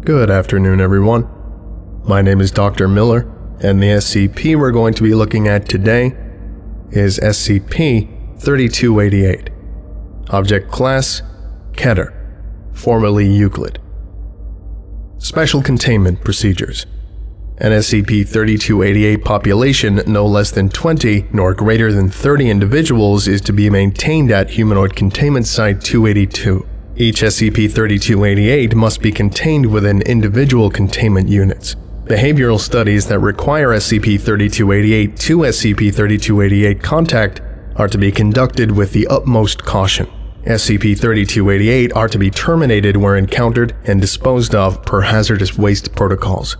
Good afternoon, everyone. My name is Dr. Miller, and the SCP we're going to be looking at today is SCP-3288. Object Class: Keter, formerly Euclid. Special Containment Procedures. An SCP-3288 population no less than 20 nor greater than 30 individuals is to be maintained at Humanoid Containment Site 282. Each SCP-3288 must be contained within individual containment units. Behavioral studies that require SCP-3288 to SCP-3288 contact are to be conducted with the utmost caution. SCP-3288 are to be terminated where encountered and disposed of per hazardous waste protocols.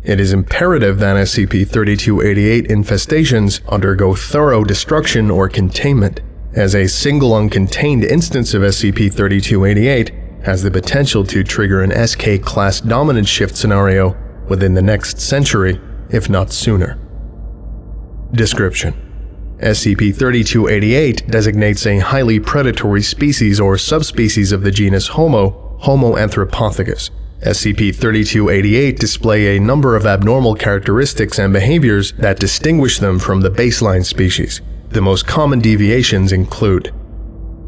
It is imperative that SCP-3288 infestations undergo thorough destruction or containment, as a single uncontained instance of SCP-3288 has the potential to trigger an SK-class dominant shift scenario within the next century, if not sooner. Description: SCP-3288 designates a highly predatory species or subspecies of the genus Homo anthropophagus. SCP-3288 display a number of abnormal characteristics and behaviors that distinguish them from the baseline species. The most common deviations include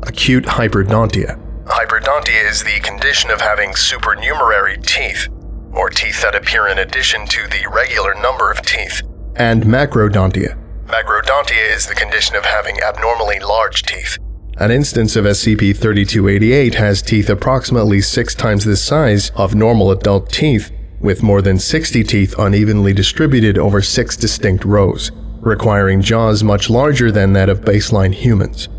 acute hyperdontia. Hyperdontia is the condition of having supernumerary teeth, or teeth that appear in addition to the regular number of teeth. And macrodontia. Macrodontia is the condition of having abnormally large teeth. An instance of SCP-3288 has teeth approximately 6 times the size of normal adult teeth, with more than 60 teeth unevenly distributed over 6 distinct rows, requiring jaws much larger than that of baseline humans.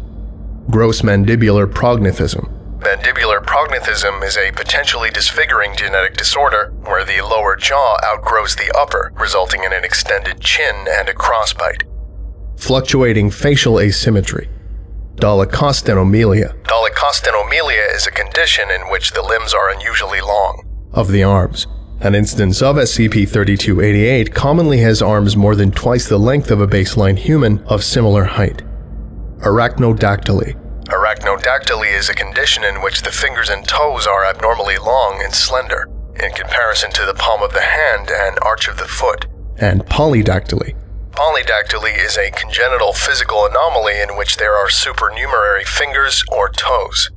Gross mandibular prognathism. Mandibular prognathism is a potentially disfiguring genetic disorder where the lower jaw outgrows the upper, resulting in an extended chin and a crossbite. Fluctuating facial asymmetry. Dolichostenomelia. Dolichostenomelia is a condition in which the limbs are unusually long of the arms. An instance of SCP-3288 commonly has arms more than twice the length of a baseline human of similar height. Arachnodactyly. Arachnodactyly is a condition in which the fingers and toes are abnormally long and slender, in comparison to the palm of the hand and arch of the foot. And polydactyly. Polydactyly is a congenital physical anomaly in which there are supernumerary fingers or toes.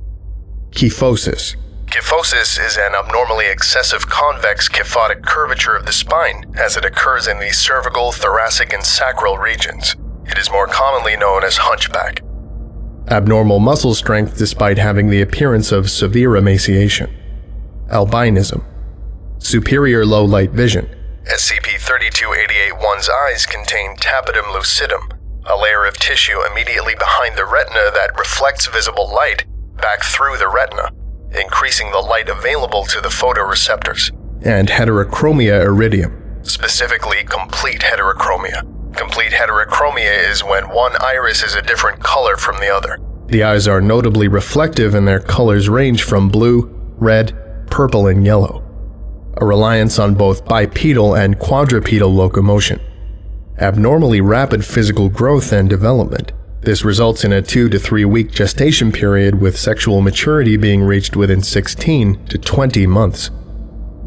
Kyphosis. Kyphosis is an abnormally excessive convex kyphotic curvature of the spine, as it occurs in the cervical, thoracic, and sacral regions. It is more commonly known as hunchback. Abnormal muscle strength despite having the appearance of severe emaciation. Albinism. Superior low light vision. SCP-3288-1's eyes contain tapetum lucidum, a layer of tissue immediately behind the retina that reflects visible light back through the retina, increasing the light available to the photoreceptors. And heterochromia iridium, specifically complete heterochromia. Complete heterochromia is when one iris is a different color from the other. The eyes are notably reflective and their colors range from blue, red, purple, and yellow. A reliance on both bipedal and quadrupedal locomotion. Abnormally rapid physical growth and development. This results in a 2 to 3 week gestation period with sexual maturity being reached within 16 to 20 months.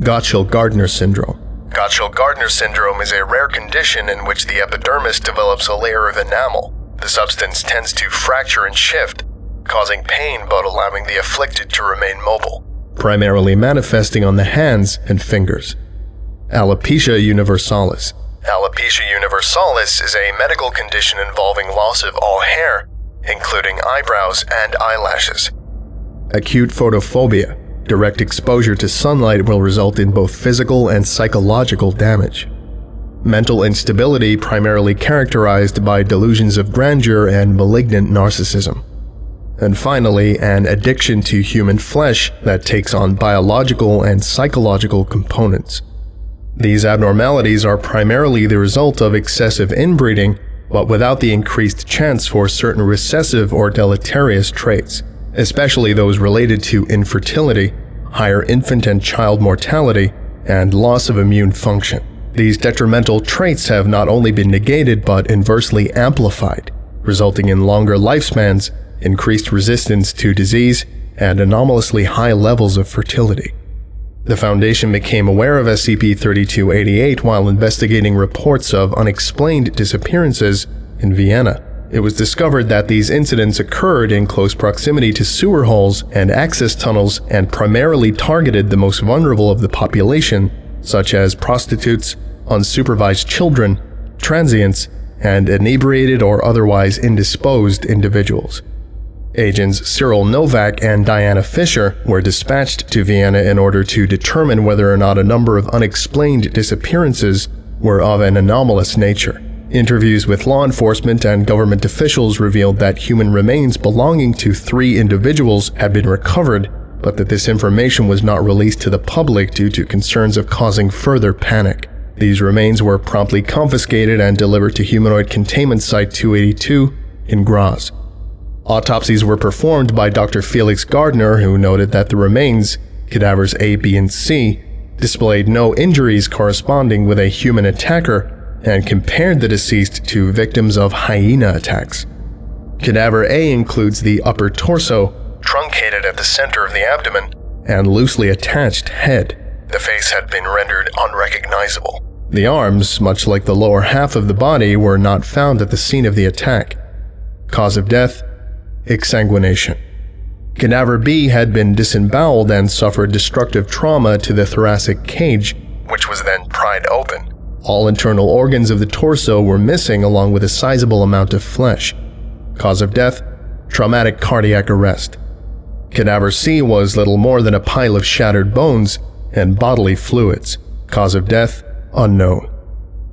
Gotchell-Gardner syndrome. Gotchell-Gardner syndrome is a rare condition in which the epidermis develops a layer of enamel. The substance tends to fracture and shift, causing pain but allowing the afflicted to remain mobile, primarily manifesting on the hands and fingers. Alopecia universalis. Alopecia universalis is a medical condition involving loss of all hair, including eyebrows and eyelashes. Acute photophobia. Direct exposure to sunlight will result in both physical and psychological damage. Mental instability primarily characterized by delusions of grandeur and malignant narcissism. And finally, an addiction to human flesh that takes on biological and psychological components. These abnormalities are primarily the result of excessive inbreeding, but without the increased chance for certain recessive or deleterious traits, especially those related to infertility, higher infant and child mortality, and loss of immune function. These detrimental traits have not only been negated but inversely amplified, resulting in longer lifespans, increased resistance to disease, and anomalously high levels of fertility. The Foundation became aware of SCP-3288 while investigating reports of unexplained disappearances in Vienna. It was discovered that these incidents occurred in close proximity to sewer holes and access tunnels and primarily targeted the most vulnerable of the population, such as prostitutes, unsupervised children, transients, and inebriated or otherwise indisposed individuals. Agents Cyril Novak and Diana Fisher were dispatched to Vienna in order to determine whether or not a number of unexplained disappearances were of an anomalous nature. Interviews with law enforcement and government officials revealed that human remains belonging to 3 individuals had been recovered, but that this information was not released to the public due to concerns of causing further panic. These remains were promptly confiscated and delivered to Humanoid Containment Site 282 in Graz. Autopsies were performed by Dr. Felix Gardner, who noted that the remains, cadavers A, B, and C, displayed no injuries corresponding with a human attacker, and compared the deceased to victims of hyena attacks. Cadaver A includes the upper torso, truncated at the center of the abdomen, and loosely attached head. The face had been rendered unrecognizable. The arms, much like the lower half of the body, were not found at the scene of the attack. Cause of death: exsanguination. Cadaver B had been disemboweled and suffered destructive trauma to the thoracic cage, which was then pried open. All internal organs of the torso were missing along with a sizable amount of flesh. Cause of death: traumatic cardiac arrest. Cadaver C was little more than a pile of shattered bones and bodily fluids. Cause of death: unknown.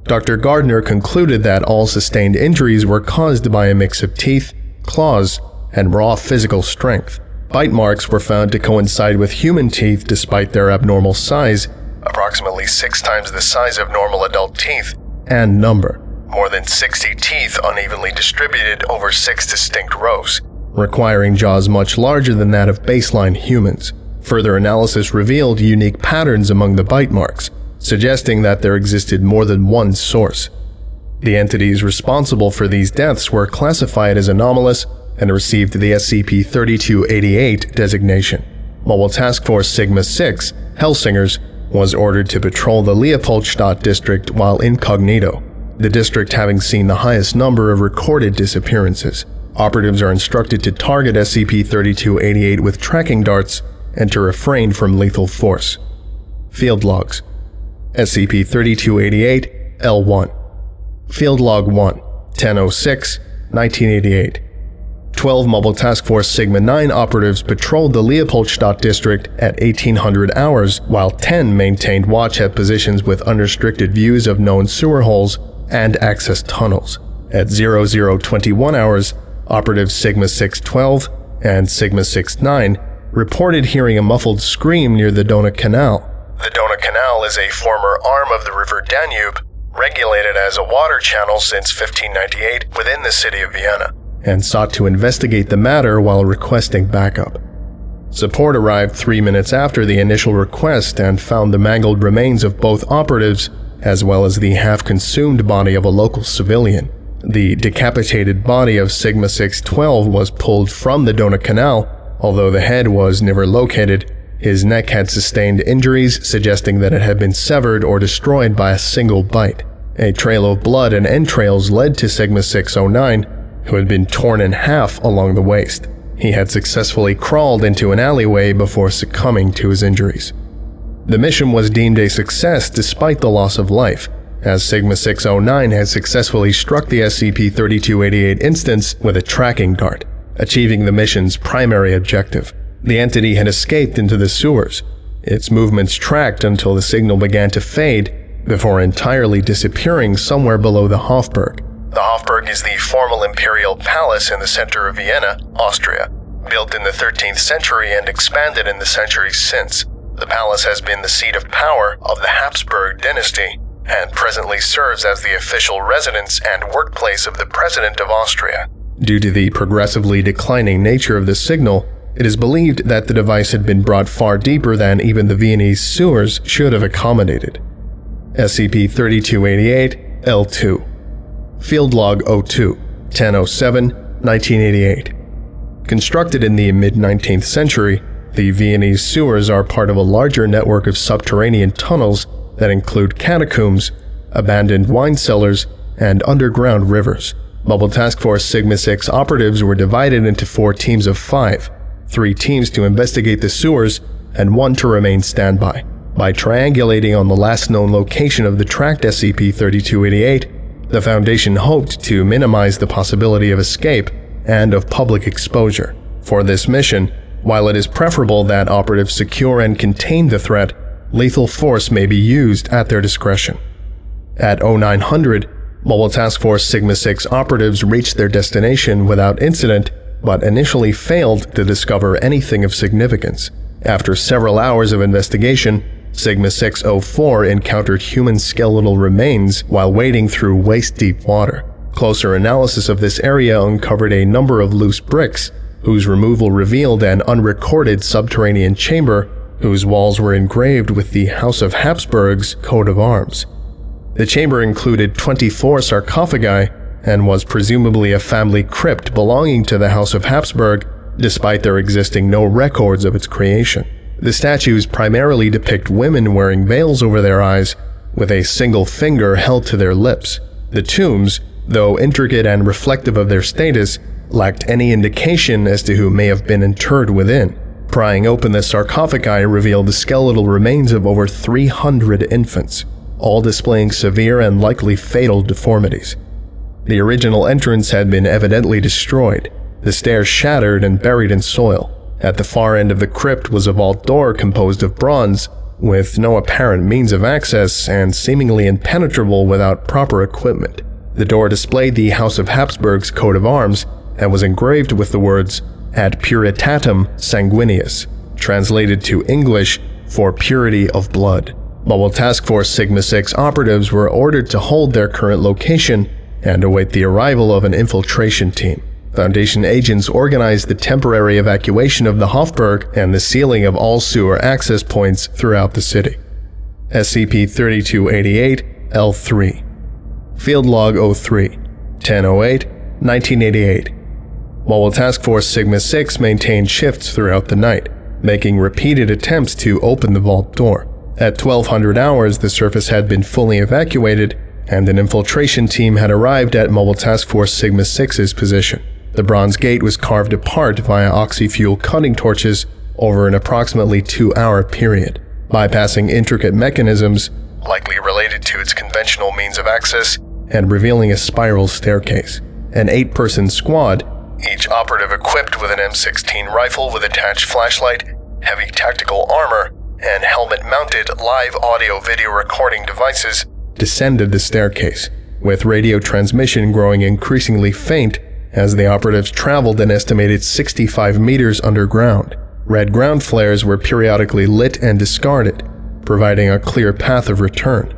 Dr. Gardner concluded that all sustained injuries were caused by a mix of teeth, claws, and raw physical strength. Bite marks were found to coincide with human teeth despite their abnormal size, approximately 6 times the size of normal adult teeth, and number. More than 60 teeth unevenly distributed over 6 distinct rows, requiring jaws much larger than that of baseline humans. Further analysis revealed unique patterns among the bite marks, suggesting that there existed more than one source. The entities responsible for these deaths were classified as anomalous and received the SCP-3288 designation. Mobile Task Force Sigma-6, Helsingers, was ordered to patrol the Leopoldstadt district while incognito, the district having seen the highest number of recorded disappearances. Operatives are instructed to target SCP-3288 with tracking darts and to refrain from lethal force. Field Logs: SCP-3288 L1. Field Log 1, 10/06/1988. 12 Mobile Task Force Sigma-9 operatives patrolled the Leopoldstadt district at 1800 hours, while 10 maintained watch at positions with unrestricted views of known sewer holes and access tunnels. At 0021 hours, operatives Sigma-612 and Sigma-69 reported hearing a muffled scream near the Donau Canal. The Donau Canal is a former arm of the River Danube, regulated as a water channel since 1598 within the city of Vienna, and sought to investigate the matter while requesting backup. Support arrived 3 minutes after the initial request and found the mangled remains of both operatives, as well as the half-consumed body of a local civilian. The decapitated body of Sigma-612 was pulled from the Donau Canal. Although the head was never located, his neck had sustained injuries, suggesting that it had been severed or destroyed by a single bite. A trail of blood and entrails led to Sigma-609, who had been torn in half along the waist. He had successfully crawled into an alleyway before succumbing to his injuries. The mission was deemed a success despite the loss of life, as Sigma-609 had successfully struck the SCP-3288 instance with a tracking dart, achieving the mission's primary objective. The entity had escaped into the sewers, its movements tracked until the signal began to fade, before entirely disappearing somewhere below the Hofburg. The Hofburg is the formal imperial palace in the center of Vienna, Austria, built in the 13th century and expanded in the centuries since. The palace has been the seat of power of the Habsburg dynasty, and presently serves as the official residence and workplace of the President of Austria. Due to the progressively declining nature of the signal, it is believed that the device had been brought far deeper than even the Viennese sewers should have accommodated. SCP-3288 L2. Field Log 02, 10/07/1988. Constructed in the mid-19th century, the Viennese sewers are part of a larger network of subterranean tunnels that include catacombs, abandoned wine cellars, and underground rivers. Mobile Task Force Sigma-6 operatives were divided into 4 teams of 5, 3 teams to investigate the sewers and 1 to remain standby. By triangulating on the last known location of the tracked SCP-3288, the Foundation hoped to minimize the possibility of escape and of public exposure. For this mission, while it is preferable that operatives secure and contain the threat, lethal force may be used at their discretion. At 0900, Mobile Task Force Sigma-6 operatives reached their destination without incident, but initially failed to discover anything of significance. After several hours of investigation, Sigma-604 encountered human skeletal remains while wading through waist-deep water. Closer analysis of this area uncovered a number of loose bricks, whose removal revealed an unrecorded subterranean chamber whose walls were engraved with the House of Habsburg's coat of arms. The chamber included 24 sarcophagi and was presumably a family crypt belonging to the House of Habsburg, despite there existing no records of its creation. The statues primarily depict women wearing veils over their eyes, with a single finger held to their lips. The tombs, though intricate and reflective of their status, lacked any indication as to who may have been interred within. Prying open the sarcophagi revealed the skeletal remains of over 300 infants, all displaying severe and likely fatal deformities. The original entrance had been evidently destroyed, the stairs shattered and buried in soil. At the far end of the crypt was a vault door composed of bronze, with no apparent means of access and seemingly impenetrable without proper equipment. The door displayed the House of Habsburg's coat of arms and was engraved with the words Ad Puritatem Sanguineus, translated to English for purity of blood. Mobile Task Force Sigma-6 operatives were ordered to hold their current location and await the arrival of an infiltration team. Foundation agents organized the temporary evacuation of the Hofburg and the sealing of all sewer access points throughout the city. SCP-3288 L3 Field Log 03 10/08/1988 Mobile Task Force Sigma-6 maintained shifts throughout the night, making repeated attempts to open the vault door. At 1200 hours, the surface had been fully evacuated, and an infiltration team had arrived at Mobile Task Force Sigma-6's position. The bronze gate was carved apart via oxy-fuel cutting torches over an approximately 2-hour period, bypassing intricate mechanisms, likely related to its conventional means of access, and revealing a spiral staircase. An 8-person squad, each operative equipped with an M16 rifle with attached flashlight, heavy tactical armor, and helmet-mounted live audio-video recording devices, descended the staircase, with radio transmission growing increasingly faint as the operatives traveled an estimated 65 meters underground. Red ground flares were periodically lit and discarded, providing a clear path of return.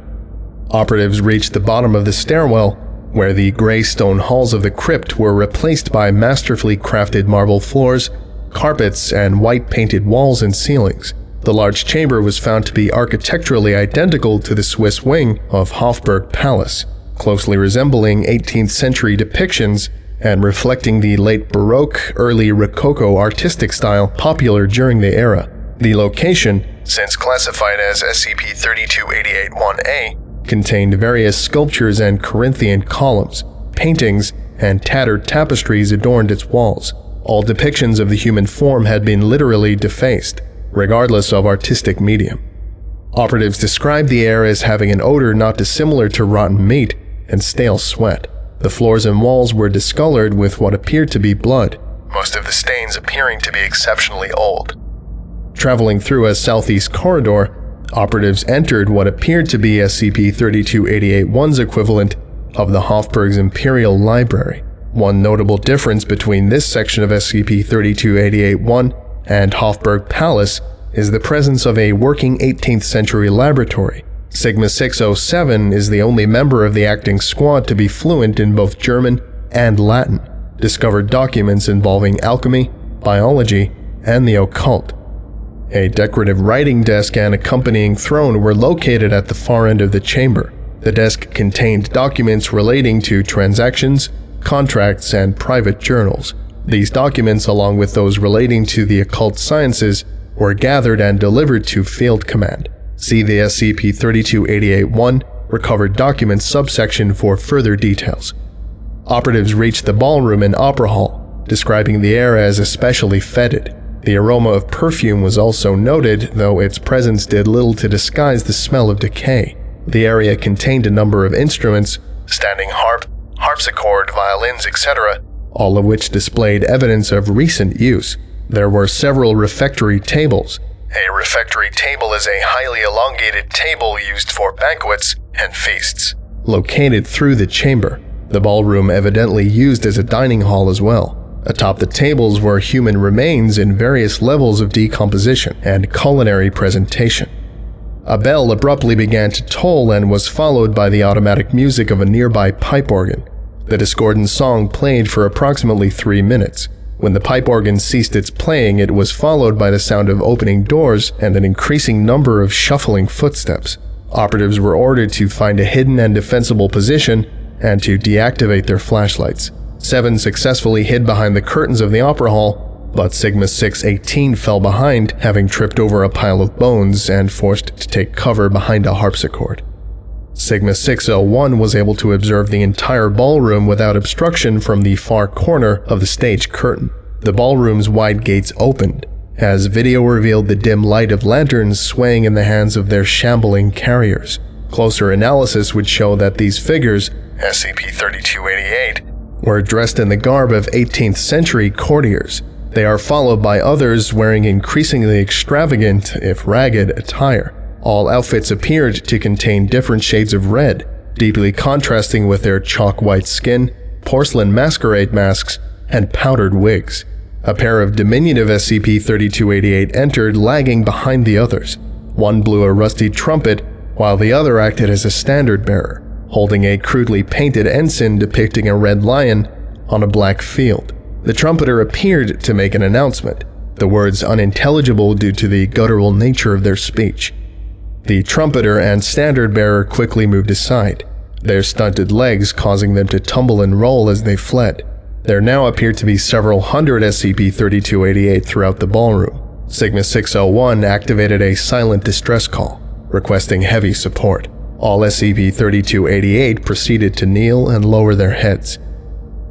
Operatives reached the bottom of the stairwell, where the gray stone halls of the crypt were replaced by masterfully crafted marble floors, carpets, and white-painted walls and ceilings. The large chamber was found to be architecturally identical to the Swiss wing of Hofburg Palace, closely resembling 18th century depictions and reflecting the late Baroque, early Rococo artistic style popular during the era. The location, since classified as SCP-3288-1A, contained various sculptures and Corinthian columns, paintings, and tattered tapestries adorned its walls. All depictions of the human form had been literally defaced, regardless of artistic medium. Operatives described the air as having an odor not dissimilar to rotten meat and stale sweat. The floors and walls were discolored with what appeared to be blood, most of the stains appearing to be exceptionally old. Traveling through a southeast corridor, operatives entered what appeared to be SCP-3288-1's equivalent of the Hofburg's Imperial Library. One notable difference between this section of SCP-3288-1 and Hofburg Palace is the presence of a working 18th century laboratory. Sigma-607 is the only member of the acting squad to be fluent in both German and Latin, discovered documents involving alchemy, biology, and the occult. A decorative writing desk and accompanying throne were located at the far end of the chamber. The desk contained documents relating to transactions, contracts, and private journals. These documents, along with those relating to the occult sciences, were gathered and delivered to Field Command. See the SCP-3288-1 Recovered Documents subsection for further details. Operatives reached the ballroom and opera hall, describing the air as especially fetid. The aroma of perfume was also noted, though its presence did little to disguise the smell of decay. The area contained a number of instruments, standing harp, harpsichord, violins, etc., all of which displayed evidence of recent use. There were several refectory tables. A refectory table is a highly elongated table used for banquets and feasts, located through the chamber. The ballroom evidently used as a dining hall as well. Atop the tables were human remains in various levels of decomposition and culinary presentation. A bell abruptly began to toll and was followed by the automatic music of a nearby pipe organ. The discordant song played for approximately 3 minutes. When the pipe organ ceased its playing, it was followed by the sound of opening doors and an increasing number of shuffling footsteps. Operatives were ordered to find a hidden and defensible position and to deactivate their flashlights. 7 successfully hid behind the curtains of the opera hall, but Sigma 618 fell behind, having tripped over a pile of bones and forced to take cover behind a harpsichord. Sigma 601 was able to observe the entire ballroom without obstruction from the far corner of the stage curtain. The ballroom's wide gates opened, as video revealed the dim light of lanterns swaying in the hands of their shambling carriers. Closer analysis would show that these figures, SCP-3288, were dressed in the garb of 18th century courtiers. They are followed by others wearing increasingly extravagant, if ragged, attire. All outfits appeared to contain different shades of red, deeply contrasting with their chalk-white skin, porcelain masquerade masks, and powdered wigs. A pair of diminutive SCP-3288 entered, lagging behind the others. One blew a rusty trumpet, while the other acted as a standard-bearer, holding a crudely painted ensign depicting a red lion on a black field. The trumpeter appeared to make an announcement, the words unintelligible due to the guttural nature of their speech. The trumpeter and standard-bearer quickly moved aside, their stunted legs causing them to tumble and roll as they fled. There now appeared to be several hundred SCP-3288 throughout the ballroom. Sigma 601 activated a silent distress call, requesting heavy support. All SCP-3288 proceeded to kneel and lower their heads.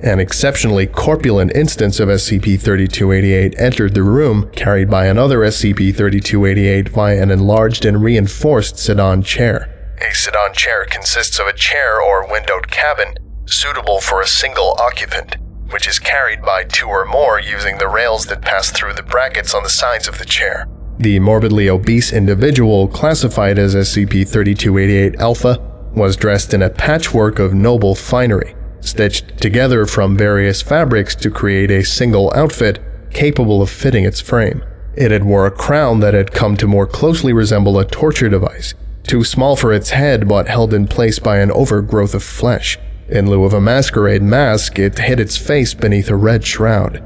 An exceptionally corpulent instance of SCP-3288 entered the room, carried by another SCP-3288 via an enlarged and reinforced sedan chair. A sedan chair consists of a chair or windowed cabin suitable for a single occupant, which is carried by 2 or more using the rails that pass through the brackets on the sides of the chair. The morbidly obese individual, classified as SCP-3288-Alpha, was dressed in a patchwork of noble finery, stitched together from various fabrics to create a single outfit capable of fitting its frame. It wore a crown that had come to more closely resemble a torture device, too small for its head but held in place by an overgrowth of flesh. In lieu of a masquerade mask, it hid its face beneath a red shroud.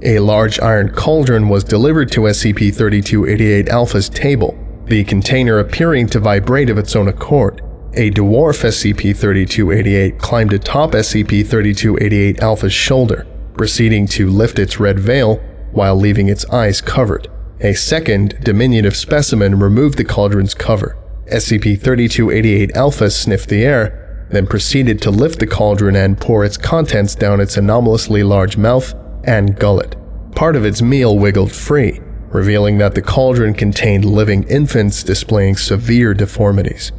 A large iron cauldron was delivered to SCP-3288-Alpha's table, the container appearing to vibrate of its own accord. A dwarf SCP-3288 climbed atop SCP-3288-Alpha's shoulder, proceeding to lift its red veil while leaving its eyes covered. A second, diminutive specimen removed the cauldron's cover. SCP-3288-Alpha sniffed the air, then proceeded to lift the cauldron and pour its contents down its anomalously large mouth and gullet. Part of its meal wiggled free, revealing that the cauldron contained living infants displaying severe deformities.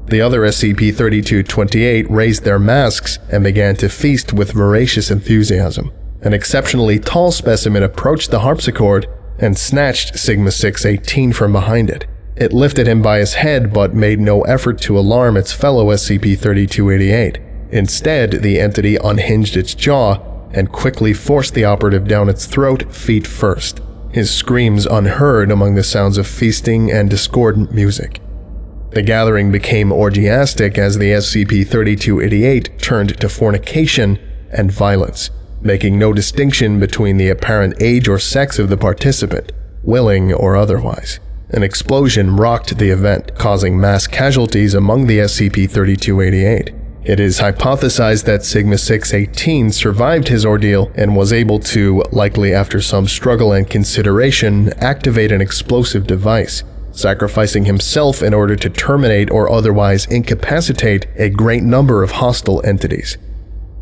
The other SCP-3228 raised their masks and began to feast with voracious enthusiasm. An exceptionally tall specimen approached the harpsichord and snatched Sigma 618 from behind it. It lifted him by his head but made no effort to alarm its fellow SCP-3288. Instead, the entity unhinged its jaw and quickly forced the operative down its throat, feet first, his screams unheard among the sounds of feasting and discordant music. The gathering became orgiastic as the SCP-3288 turned to fornication and violence, making no distinction between the apparent age or sex of the participant, willing or otherwise. An explosion rocked the event, causing mass casualties among the SCP-3288. It is hypothesized that Sigma-618 survived his ordeal and was able to, likely after some struggle and consideration, activate an explosive device, sacrificing himself in order to terminate or otherwise incapacitate a great number of hostile entities.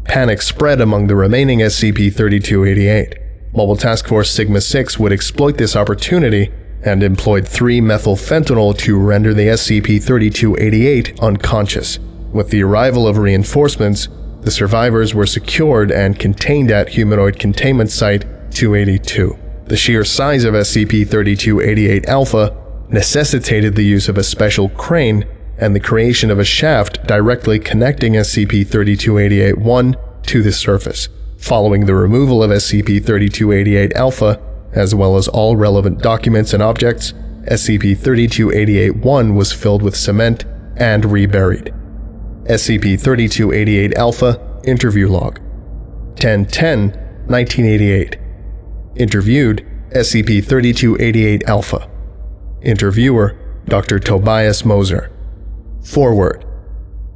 Panic spread among the remaining SCP-3288. Mobile Task Force Sigma-6 would exploit this opportunity and employed 3-methylfentanyl to render the SCP-3288 unconscious. With the arrival of reinforcements, the survivors were secured and contained at Humanoid Containment Site 282. The sheer size of SCP-3288-Alpha necessitated the use of a special crane and the creation of a shaft directly connecting SCP-3288-1 to the surface. Following the removal of SCP-3288-Alpha, as well as all relevant documents and objects, SCP-3288-1 was filled with cement and reburied. SCP-3288-Alpha Interview Log 10/10/1988. Interviewed SCP-3288-Alpha. Interviewer Dr. Tobias Moser. Forward.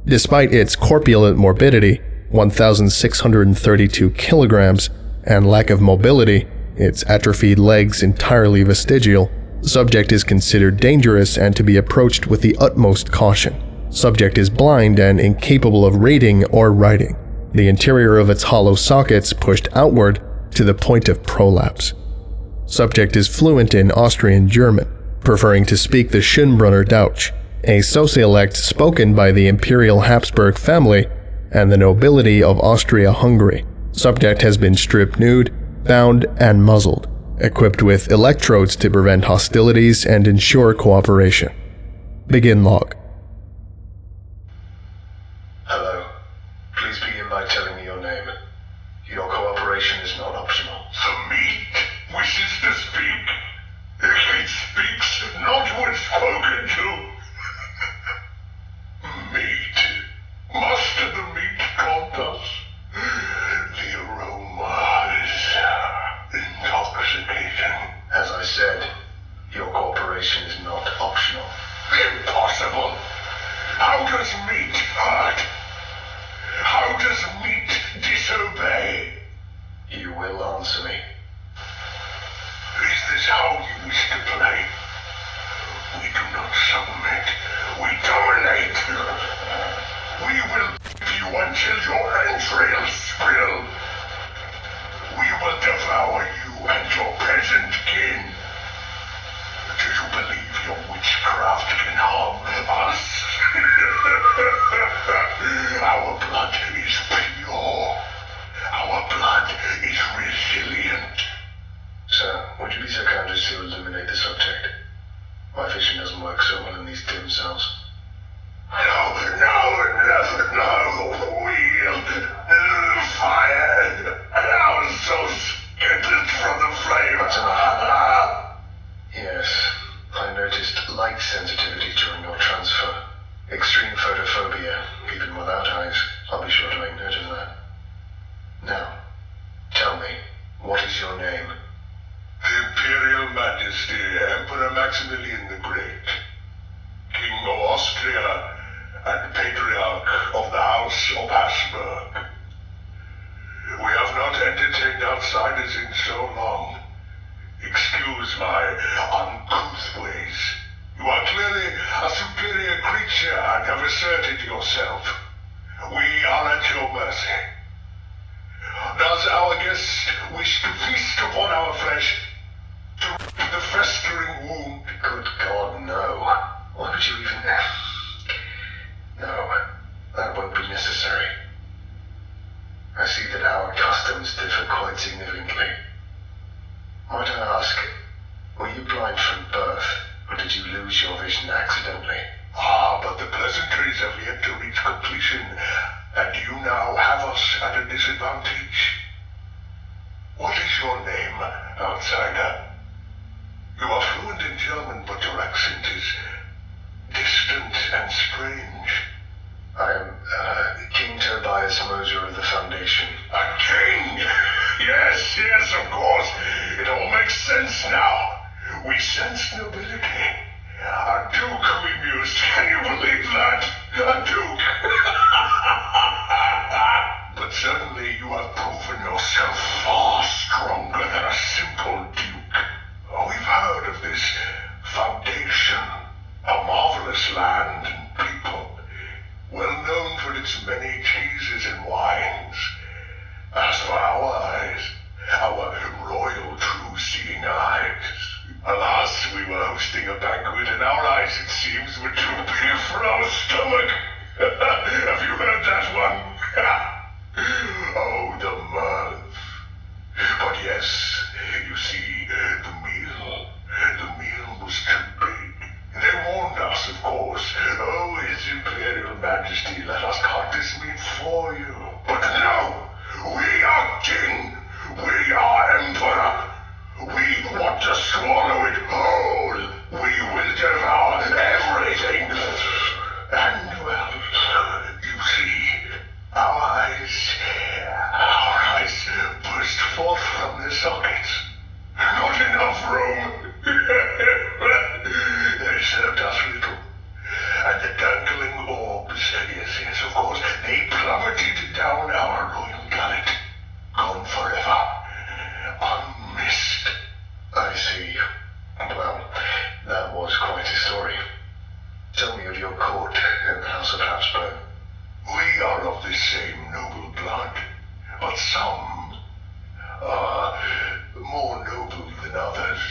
Despite its corpulent morbidity, 1,632 kilograms, and lack of mobility, its atrophied legs entirely vestigial, subject is considered dangerous and to be approached with the utmost caution. Subject is blind and incapable of reading or writing. The interior of its hollow sockets pushed outward to the point of prolapse. Subject is fluent in Austrian German, preferring to speak the Schönbrunner Deutsch, a sociolect spoken by the Imperial Habsburg family and the nobility of Austria-Hungary. Subject has been stripped nude, bound, and muzzled, equipped with electrodes to prevent hostilities and ensure cooperation. Begin log. Hello. Please begin by telling me your name. Your cooperation is not optional. The meat wishes to speak. It speaks not when spoken to. Meat. Master, the meat caught us. The aroma is intoxicating. As I said, your cooperation is not optional. Impossible. How does meat hurt? How does meat disobey? You will answer me. Is this how you wish to play? We do not submit. We dominate. We will beat you until your entrails spill. We will devour you and your peasant kin. Do you believe your witchcraft can harm us? Our blood is pure. Our blood is resilient. Sir, would you be so kind as to illuminate the subject? My vision doesn't work so well in these dim cells. No, wheel, fire, now so scattered from the flame. That's enough. Yes, I noticed light sensitivity during your transfer. Extreme photophobia, even without eyes. I'll be sure to make note of that. Now, tell me, what is your name? The Imperial Majesty, Emperor Maximilian the Great, King of Austria and Patriarch of the House of Habsburg. We have not entertained outsiders in so long. Excuse my uncouth ways. You are clearly a superior creature and have asserted yourself. We are at your mercy. Does our guest wish to feast upon our flesh? To rid the festering wound? Good God, no. Why would you even... No, that won't be necessary. I see that our customs differ quite significantly. Might I ask, were you blind from birth, or did you lose your vision accidentally? But the pleasantries have yet to reach completion, and you now have us at a disadvantage. What is your name, outsider? You are fluent in German, but your accent is distant and strange. I am, King Tobias Moser of the Foundation. A king? Yes, of course. It all makes sense now. We sense nobility. A duke we mused. Can you believe that? A duke. proven yourself far stronger than a simple duke. We've heard of this Foundation, a marvelous land and people, well known for its many cheeses and wines. As for our eyes, our royal true-seeing eyes, alas, we were hosting a banquet and our eyes, it seems, were too big for our stomach. Have you heard that one? Oh, the mirth. But yes, you see, the meal was too big. They warned us, of course. Oh, His Imperial Majesty, let us cut this meat for you. But no! We are king! We are emperor! We want to swallow it whole! We will devour everything! And, well, you see, our eyes burst forth from their sockets. Not enough room! They served us little. And the dangling orbs, yes, of course, they plummeted down our royal gullet. Gone forever. Unmissed. I see. Well, that was quite a story. Tell me of your court in the House of Habsburg. We are of the same noble blood, but some are more noble than others.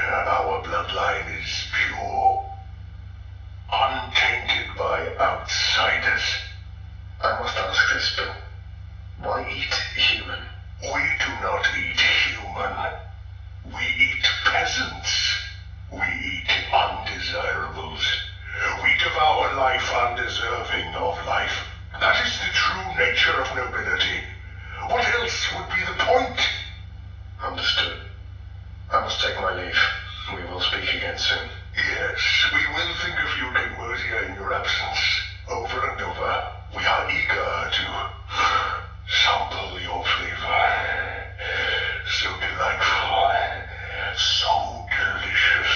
Our bloodline is pure, untainted by outsiders. I must ask this, but why eat human? We do not eat human. We eat peasants. We eat undesirables. We devour life undeserving of life. That is the true nature of nobility. What else would be the point? Understood. I must take my leave. We will speak again soon. Yes, we will think of you, King Mercia, in your absence. Over and over. We are eager to sample your flavor. So delightful. So delicious.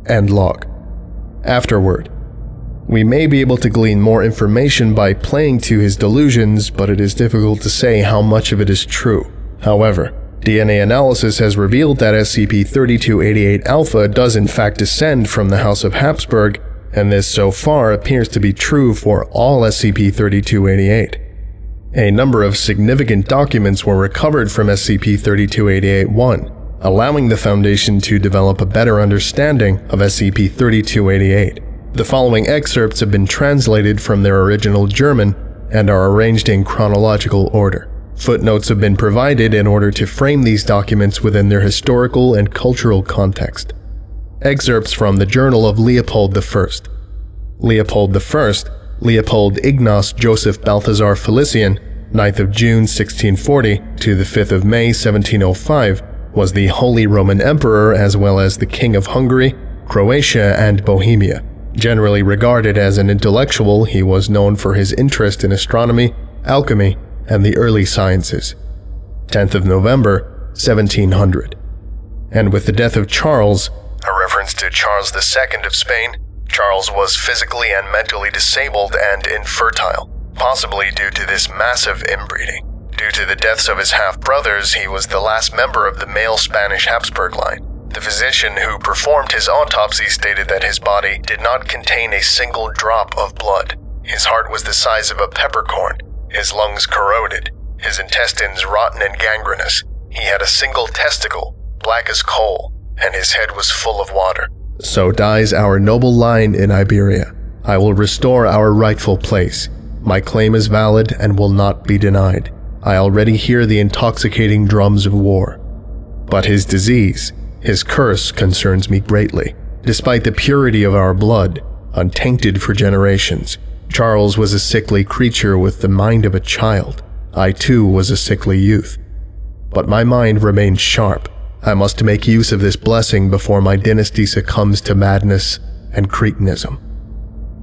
End log. Afterward. We may be able to glean more information by playing to his delusions, but it is difficult to say how much of it is true. However, DNA analysis has revealed that SCP-3288 Alpha does in fact descend from the House of Habsburg, and this so far appears to be true for all SCP-3288. A number of significant documents were recovered from SCP-3288-1, allowing the Foundation to develop a better understanding of SCP-3288. The following excerpts have been translated from their original German and are arranged in chronological order. Footnotes have been provided in order to frame these documents within their historical and cultural context. Excerpts from the Journal of Leopold I. Leopold I, Leopold Ignaz Joseph Balthasar Felician, 9th of June 1640 to the 5th of May 1705, was the Holy Roman Emperor as well as the King of Hungary, Croatia, and Bohemia. Generally regarded as an intellectual, he was known for his interest in astronomy, alchemy, and the early sciences. 10th of November, 1700. And with the death of Charles, a reference to Charles II of Spain, Charles was physically and mentally disabled and infertile, possibly due to this massive inbreeding. Due to the deaths of his half-brothers, he was the last member of the male Spanish Habsburg line. The physician who performed his autopsy stated that his body did not contain a single drop of blood. His heart was the size of a peppercorn, his lungs corroded, his intestines rotten and gangrenous. He had a single testicle, black as coal, and his head was full of water. So dies our noble line in Iberia. I will restore our rightful place. My claim is valid and will not be denied. I already hear the intoxicating drums of war. But his disease, his curse concerns me greatly. Despite the purity of our blood, untainted for generations, Charles was a sickly creature with the mind of a child. I too was a sickly youth. But my mind remains sharp. I must make use of this blessing before my dynasty succumbs to madness and cretinism.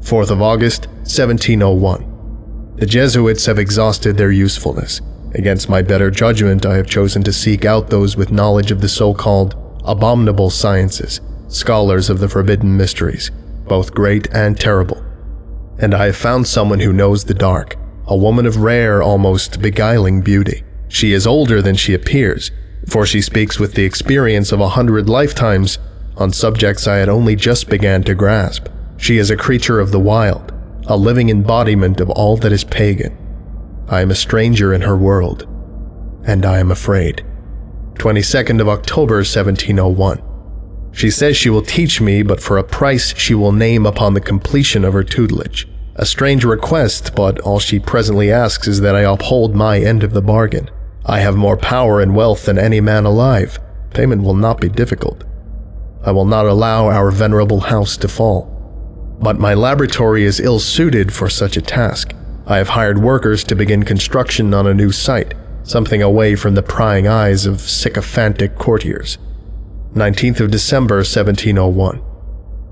4th of August, 1701. The Jesuits have exhausted their usefulness. Against my better judgment, I have chosen to seek out those with knowledge of the so-called abominable sciences, scholars of the forbidden mysteries, both great and terrible. And I have found someone who knows the dark, a woman of rare, almost beguiling beauty. She is older than she appears, for she speaks with the experience of 100 lifetimes on subjects I had only just began to grasp. She is a creature of the wild, a living embodiment of all that is pagan. I am a stranger in her world, and I am afraid. 22nd of October 1701. She says she will teach me, but for a price she will name upon the completion of her tutelage. A strange request, but all she presently asks is that I uphold my end of the bargain. I have more power and wealth than any man alive. Payment will not be difficult. I will not allow our venerable house to fall. But my laboratory is ill-suited for such a task. I have hired workers to begin construction on a new site, something away from the prying eyes of sycophantic courtiers. 19th of December 1701.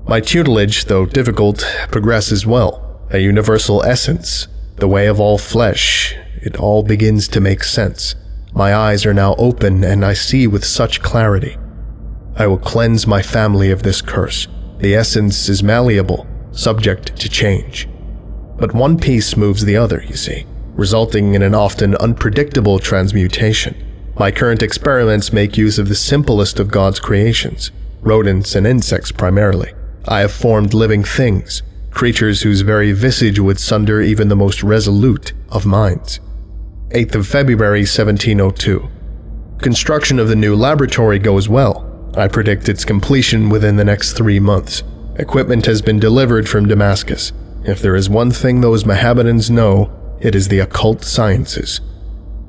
My tutelage, though difficult, progresses well. A universal essence, the way of all flesh, it all begins to make sense. My eyes are now open and I see with such clarity. I will cleanse my family of this curse. The essence is malleable, subject to change. But one piece moves the other, you see, resulting in an often unpredictable transmutation. My current experiments make use of the simplest of God's creations, rodents and insects primarily. I have formed living things, creatures whose very visage would sunder even the most resolute of minds. 8th of February 1702. Construction of the new laboratory goes well. I predict its completion within the next 3 months. Equipment has been delivered from Damascus. If there is one thing those Mohammedans know, it is the occult sciences.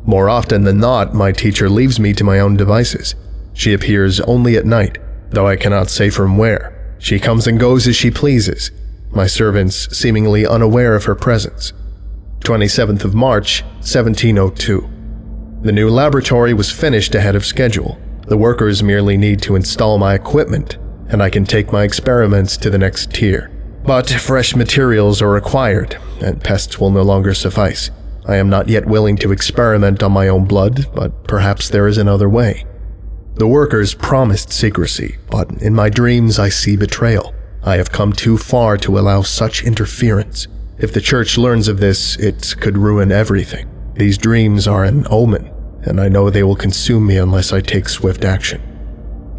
More often than not, my teacher leaves me to my own devices. She appears only at night, though I cannot say from where. She comes and goes as she pleases, my servants seemingly unaware of her presence. 27th of March, 1702. The new laboratory was finished ahead of schedule. The workers merely need to install my equipment, and I can take my experiments to the next tier. But fresh materials are required, and pests will no longer suffice. I am not yet willing to experiment on my own blood, but perhaps there is another way. The workers promised secrecy, but in my dreams I see betrayal. I have come too far to allow such interference. If the church learns of this, it could ruin everything. These dreams are an omen, and I know they will consume me unless I take swift action.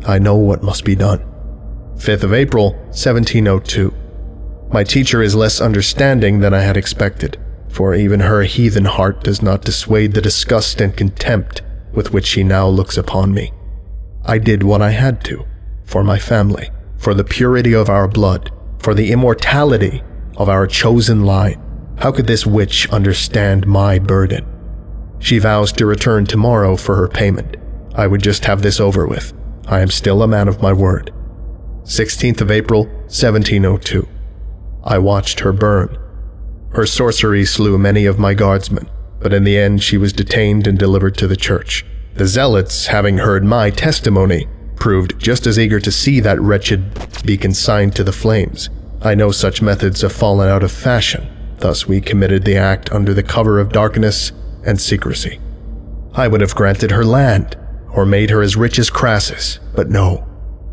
I know what must be done. 5th of April, 1702. My teacher is less understanding than I had expected, for even her heathen heart does not dissuade the disgust and contempt with which she now looks upon me. I did what I had to, for my family, for the purity of our blood, for the immortality of our chosen line. How could this witch understand my burden? She vows to return tomorrow for her payment. I would just have this over with. I am still a man of my word. 16th of April, 1702. I watched her burn. Her sorcery slew many of my guardsmen, but in the end she was detained and delivered to the church. The zealots, having heard my testimony, proved just as eager to see that wretched be consigned to the flames. I know such methods have fallen out of fashion, thus we committed the act under the cover of darkness and secrecy. I would have granted her land, or made her as rich as Crassus, but no.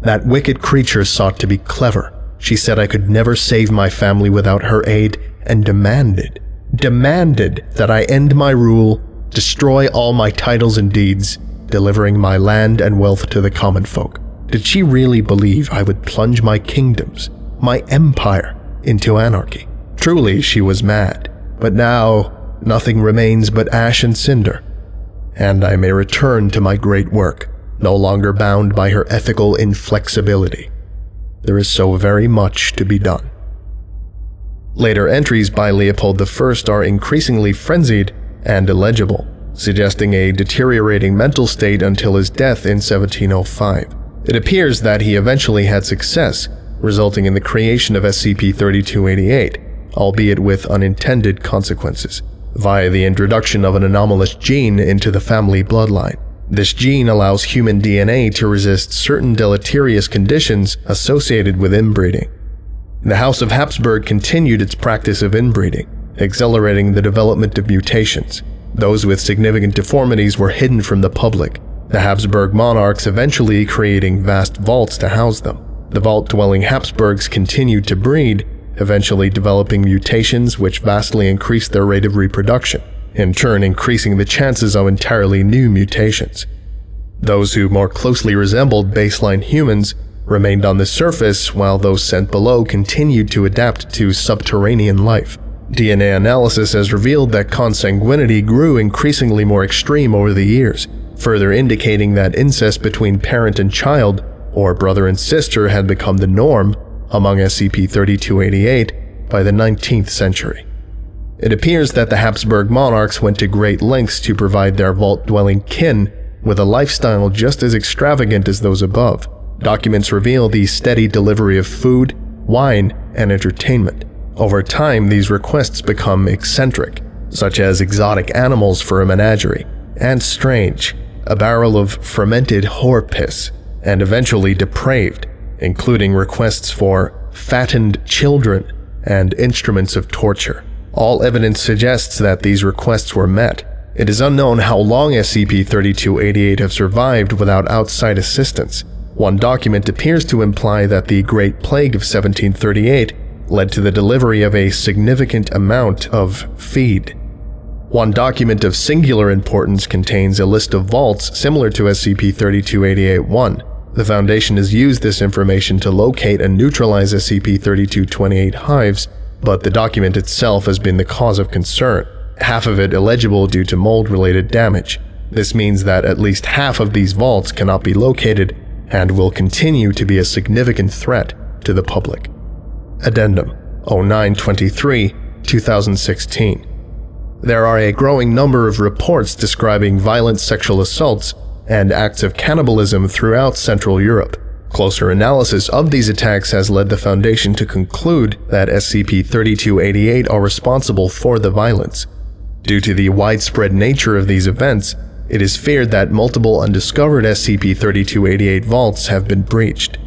That wicked creature sought to be clever. She said I could never save my family without her aid, and demanded that I end my rule, destroy all my titles and deeds, delivering my land and wealth to the common folk. Did she really believe I would plunge my kingdoms, my empire, into anarchy? Truly, she was mad. But now, nothing remains but ash and cinder, and I may return to my great work, no longer bound by her ethical inflexibility. There is so very much to be done. Later entries by Leopold I are increasingly frenzied and illegible, suggesting a deteriorating mental state until his death in 1705. It appears that he eventually had success, resulting in the creation of SCP-3288, albeit with unintended consequences, via the introduction of an anomalous gene into the family bloodline. This gene allows human DNA to resist certain deleterious conditions associated with inbreeding. The House of Habsburg continued its practice of inbreeding, accelerating the development of mutations. Those with significant deformities were hidden from the public, the Habsburg monarchs eventually creating vast vaults to house them. The vault-dwelling Habsburgs continued to breed, eventually developing mutations which vastly increased their rate of reproduction, in turn increasing the chances of entirely new mutations. Those who more closely resembled baseline humans remained on the surface, while those sent below continued to adapt to subterranean life. DNA analysis has revealed that consanguinity grew increasingly more extreme over the years, further indicating that incest between parent and child, or brother and sister, had become the norm among SCP-3288 by the 19th century. It appears that the Habsburg monarchs went to great lengths to provide their vault-dwelling kin with a lifestyle just as extravagant as those above. Documents reveal the steady delivery of food, wine, and entertainment. Over time, these requests become eccentric, such as exotic animals for a menagerie, and strange, a barrel of fermented whore piss, and eventually depraved, including requests for fattened children and instruments of torture. All evidence suggests that these requests were met. It is unknown how long SCP-3288 have survived without outside assistance. One document appears to imply that the Great Plague of 1738 led to the delivery of a significant amount of feed. One document of singular importance contains a list of vaults similar to SCP-3288-1. The Foundation has used this information to locate and neutralize SCP-3228 hives, but the document itself has been the cause of concern, half of it illegible due to mold-related damage. This means that at least half of these vaults cannot be located and will continue to be a significant threat to the public. Addendum 0923, 2016. There are a growing number of reports describing violent sexual assaults and acts of cannibalism throughout Central Europe. Closer analysis of these attacks has led the Foundation to conclude that SCP-3288 are responsible for the violence. Due to the widespread nature of these events, it is feared that multiple undiscovered SCP-3288 vaults have been breached.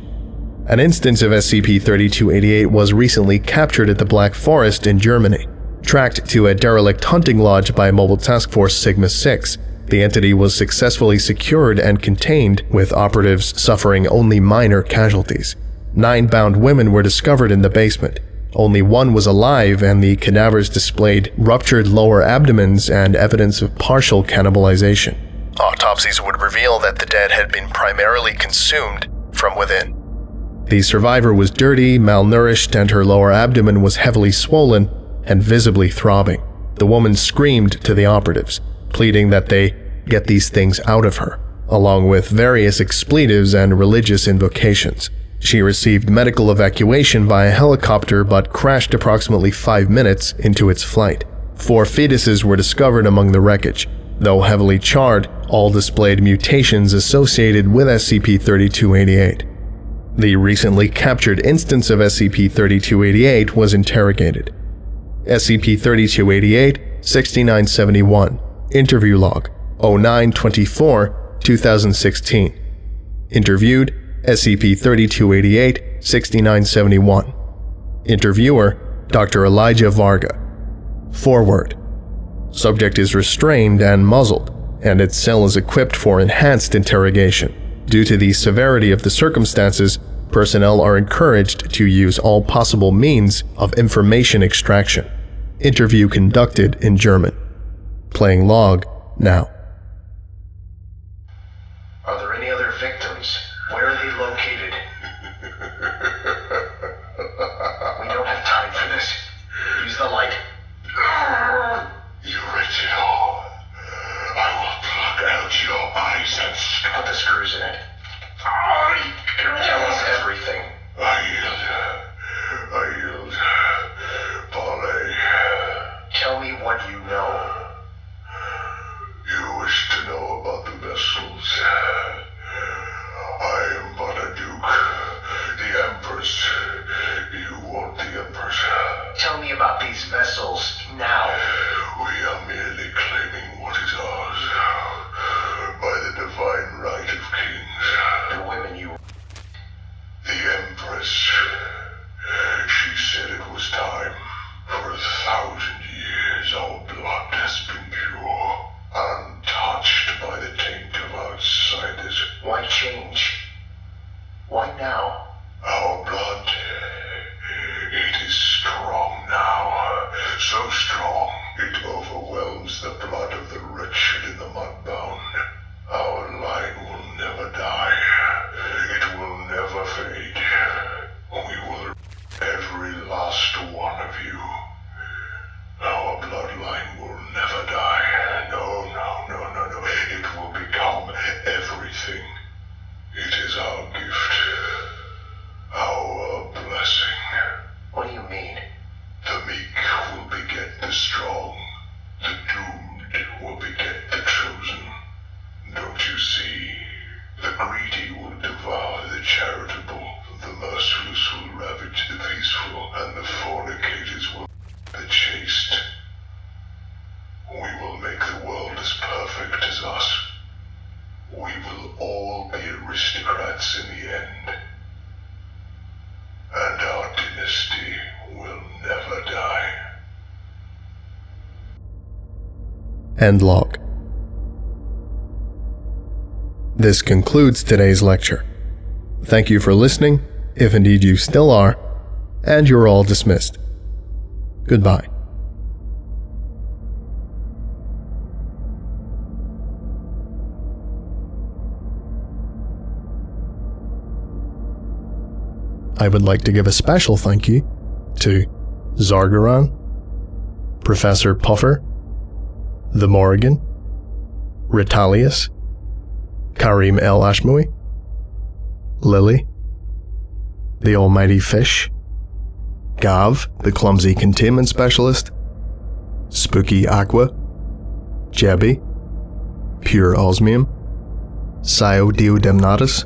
An instance of SCP-3288 was recently captured at the Black Forest in Germany. Tracked to a derelict hunting lodge by Mobile Task Force Sigma-6, the entity was successfully secured and contained, with operatives suffering only minor casualties. 9 bound women were discovered in the basement. Only one was alive, and the cadavers displayed ruptured lower abdomens and evidence of partial cannibalization. Autopsies would reveal that the dead had been primarily consumed from within. The survivor was dirty, malnourished, and her lower abdomen was heavily swollen and visibly throbbing. The woman screamed to the operatives, pleading that they get these things out of her, along with various expletives and religious invocations. She received medical evacuation via helicopter but crashed approximately 5 minutes into its flight. 4 fetuses were discovered among the wreckage. Though heavily charred, all displayed mutations associated with SCP-3288. The recently captured instance of SCP-3288 was interrogated. SCP-3288, 6971. Interview log, 0924, 2016. Interviewed, SCP-3288, 6971. Interviewer, Dr. Elijah Varga. Forward. Subject is restrained and muzzled, and its cell is equipped for enhanced interrogation. Due to the severity of the circumstances, personnel are encouraged to use all possible means of information extraction. Interview conducted in German. Playing log now. Are there any other victims? Where are they located? We don't have time for this. Use the light. You wretched whore. I will pluck out your eyes and Put the screws in it. Tell us everything. I yield. Polly. Tell me what you know. You wish to know about the vessels. I am but a duke. The Empress. You want the Empress. Tell me about these vessels now. We are merely claiming what is ours. By the divine right of kings. The women you... The Empress. She said it was time. For 1,000 years our blood has been pure, untouched by the taint of outsiders. Why change? Why now? Our blood, it is last one of you. Our bloodline will never die. No. It will become everything. It is our gift. Our blessing. What do you mean? The meek will beget the strong. The doomed will beget the chosen. Don't you see? The greedy will devour the charitable. The merciless will ravage the peaceful. And the fornicators will the chaste. We will make the world as perfect as us. We will all be aristocrats in the end. And our dynasty will never die. End log. This concludes today's lecture. Thank you for listening, if indeed you still are, and you're all dismissed. Goodbye. I would like to give a special thank you to Zargaran, Professor Puffer, The Morrigan, Ritalius, Karim El Ashmoui, Lily, The Almighty Fish, Gav, the Clumsy Containment Specialist, Spooky Aqua, Jebby, Pure Osmium, Sio Deodemnatus,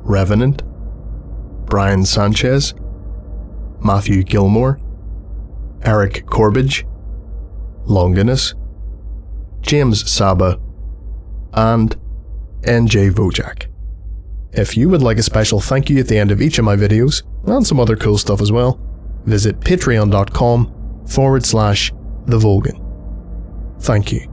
Revenant, Brian Sanchez, Matthew Gilmore, Eric Corbidge, Longinus, James Saba, and NJ Vojak. If you would like a special thank you at the end of each of my videos, and some other cool stuff as well, visit patreon.com/The Volgan. Thank you.